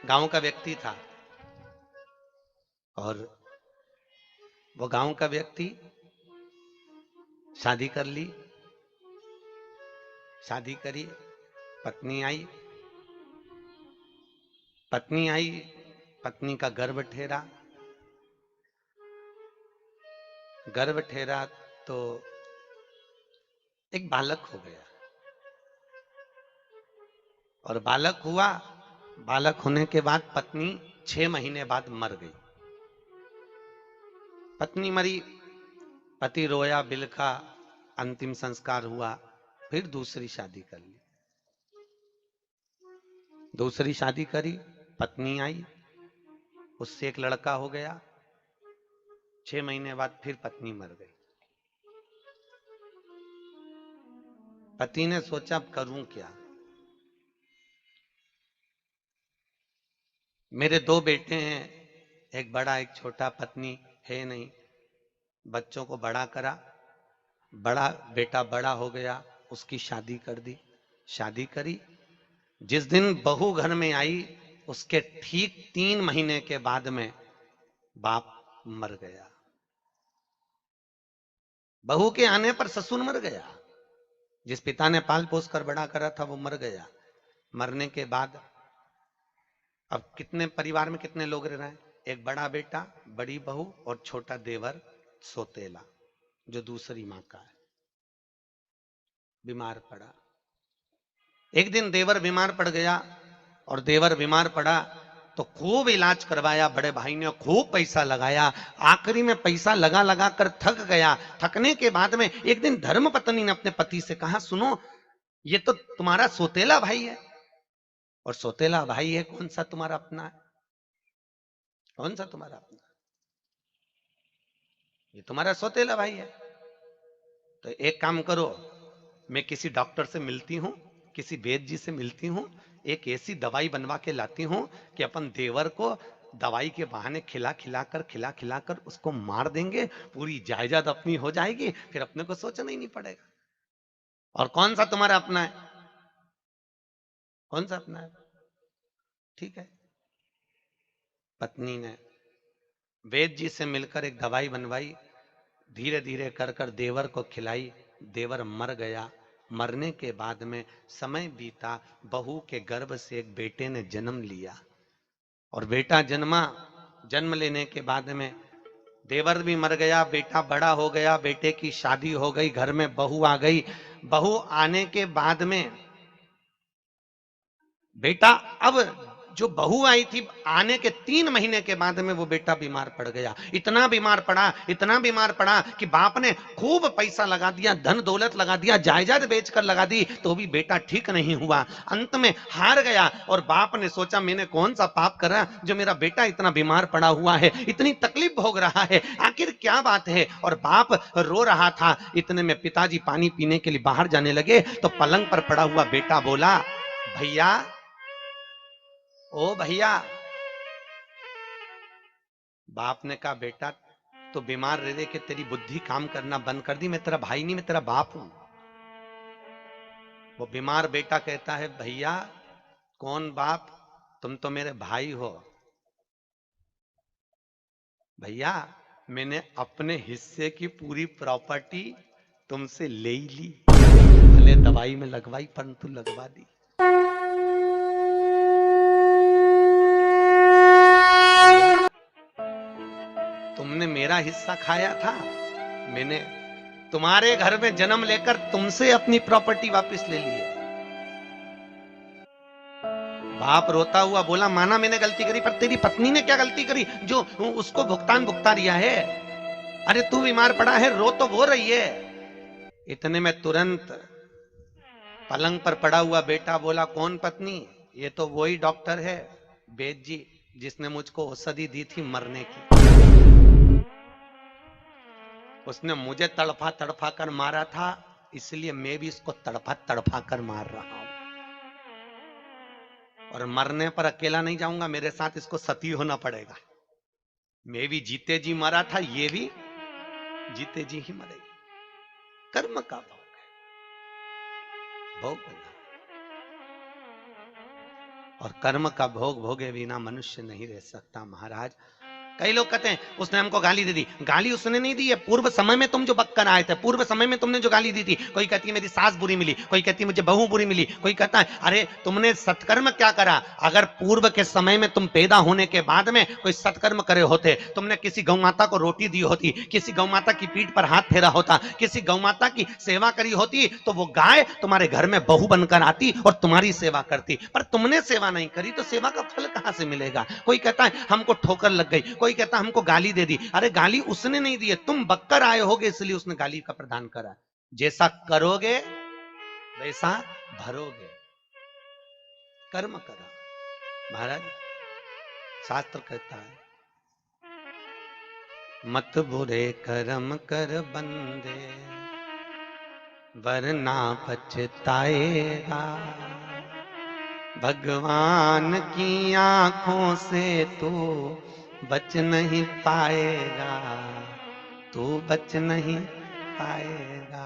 गांव का व्यक्ति था और वो गांव का व्यक्ति शादी कर ली। शादी करी, पत्नी आई। पत्नी आई, पत्नी का गर्भ ठहरा। गर्भ ठहरा तो एक बालक हो गया। और बालक हुआ। बालक होने के बाद पत्नी 6 महीने बाद मर गई। पत्नी मरी, पति रोया बिलखा, अंतिम संस्कार हुआ। फिर दूसरी शादी कर ली। दूसरी शादी करी, पत्नी आई, उससे एक लड़का हो गया। 6 महीने बाद फिर पत्नी मर गई। पति ने सोचा अब करूं क्या। मेरे 2 बेटे हैं, एक बड़ा एक छोटा। पत्नी है नहीं। बच्चों को बड़ा करा। बड़ा बेटा बड़ा हो गया, उसकी शादी कर दी। शादी करी। जिस दिन बहू घर में आई, उसके ठीक 3 महीने के बाद में बाप मर गया। बहू के आने पर ससुर मर गया। जिस पिता ने पाल पोस कर बड़ा करा था वो मर गया। मरने के बाद अब कितने परिवार में कितने लोग रह रहे हैं? एक बड़ा बेटा, बड़ी बहू और छोटा देवर सोतेला, जो दूसरी मां का है। बीमार पड़ा। एक दिन देवर बीमार पड़ गया। और देवर बीमार पड़ा तो खूब इलाज करवाया। बड़े भाई ने खूब पैसा लगाया। आखिरी में पैसा लगा लगा कर थक गया। थकने के बाद में एक दिन धर्म पत्नी ने अपने पति से कहा, सुनो, ये तो तुम्हारा सोतेला भाई है। और सोतेला भाई है, कौन सा तुम्हारा अपना है? कौन सा तुम्हारा अपना? ये तुम्हारा सोतेला भाई है। तो एक काम करो, मैं किसी डॉक्टर से मिलती हूं, किसी वैद्य जी से मिलती हूं, एक ऐसी दवाई बनवा के लाती हूं कि अपन देवर को दवाई के बहाने खिला खिलाकर उसको मार देंगे। पूरी जायदाद अपनी हो जाएगी, फिर अपने को सोचना ही नहीं पड़ेगा। और कौन सा तुम्हारा अपना है? कौन सा अपना है? ठीक है। पत्नी ने वैद्य जी से मिलकर एक दवाई बनवाई। धीरे धीरे कर कर देवर को खिलाई। देवर मर गया। मरने के बाद में समय बीता। बहू के गर्भ से एक बेटे ने जन्म लिया। और बेटा जन्मा। जन्म लेने के बाद में देवर भी मर गया, बेटा बड़ा हो गया, बेटे की शादी हो गई, घर में बहू आ गई। बहू आने के बाद में बेटा, अब जो बहू आई थी, आने के 3 महीने के बाद में वो बेटा बीमार पड़ गया। इतना बीमार पड़ा, इतना बीमार पड़ा कि बाप ने खूब पैसा लगा दिया, धन दौलत लगा दिया, जायदाद बेचकर लगा दी, तो भी बेटा ठीक नहीं हुआ। अंत में हार गया। और बाप ने सोचा, मैंने कौन सा पाप करा जो मेरा बेटा इतना बीमार पड़ा हुआ है, इतनी तकलीफ भोग रहा है, आखिर क्या बात है? और बाप रो रहा था। इतने में पिताजी पानी पीने के लिए बाहर जाने लगे तो पलंग पर पड़ा हुआ बेटा बोला, भैया, ओ भैया। बाप ने कहा, बेटा तो बीमार रह रहे कि तेरी बुद्धि काम करना बंद कर दी, मैं तेरा भाई नहीं, मैं तेरा बाप हूं। वो बीमार बेटा कहता है, भैया कौन बाप, तुम तो मेरे भाई हो। भैया, मैंने अपने हिस्से की पूरी प्रॉपर्टी तुमसे ले ही ली, भले दवाई में लगवाई परंतु लगवा दी। भैया, तुमने मेरा हिस्सा खाया था, मैंने तुम्हारे घर में जन्म लेकर तुमसे अपनी प्रॉपर्टी वापस ले ली है। बाप रोता हुआ बोला, माना मैंने गलती करी, पर तेरी पत्नी ने क्या गलती करी जो उसको भुगतान भुगता रिया है? अरे तू बीमार पड़ा है, रो तो वो रही है। इतने में तुरंत पलंग पर पड़ा हुआ बेटा बोला, कौन पत्नी? ये तो वही डॉक्टर है, वैद्य जी, जिसने मुझको औषधि दी थी मरने की। उसने मुझे तड़फा तड़फा कर मारा था, इसलिए मैं भी इसको तड़फा तड़फा कर मार रहा हूं। और मरने पर अकेला नहीं जाऊंगा, मेरे साथ इसको सती होना पड़ेगा। मैं भी जीते जी मरा था, ये भी जीते जी ही मरेगी। कर्म का भोग है, भोग बना। और कर्म का भोग भोगे बिना मनुष्य नहीं रह सकता महाराज। कई लोग कहते हैं उसने हमको गाली दे दी। गाली उसने नहीं दी है, पूर्व समय में तुम जो बककर आए थे, पूर्व समय में तुमने जो गाली दी थी। कोई कहती है मेरी सास बुरी मिली, कोई कहती है मुझे बहू बुरी मिली, कोई कहता है अरे तुमने सत्कर्म क्या करा। अगर पूर्व के समय में तुम पैदा होने के बाद में कोई सत्कर्म करे होते, तुमने किसी गौ माता को रोटी दी होती, किसी गौ माता की पीठ पर हाथ फेरा होता, किसी गौ माता की सेवा करी होती, तो वो गाय तुम्हारे घर में बहू बनकर आती और तुम्हारी सेवा करती। पर तुमने सेवा नहीं करी तो सेवा का फल कहां से मिलेगा। कोई कहता है हमको ठोकर लग गई, कोई कहता हमको गाली दे दी। अरे गाली उसने नहीं दी है, तुम बककर आए होगे इसलिए उसने गाली का प्रदान करा। जैसा करोगे वैसा भरोगे, कर्म करो महाराज। शास्त्र कहता है मत बुरे कर्म कर बंदे वरना पछताएगा। भगवान की आंखों से तू बच नहीं पाएगा, तू बच नहीं पाएगा।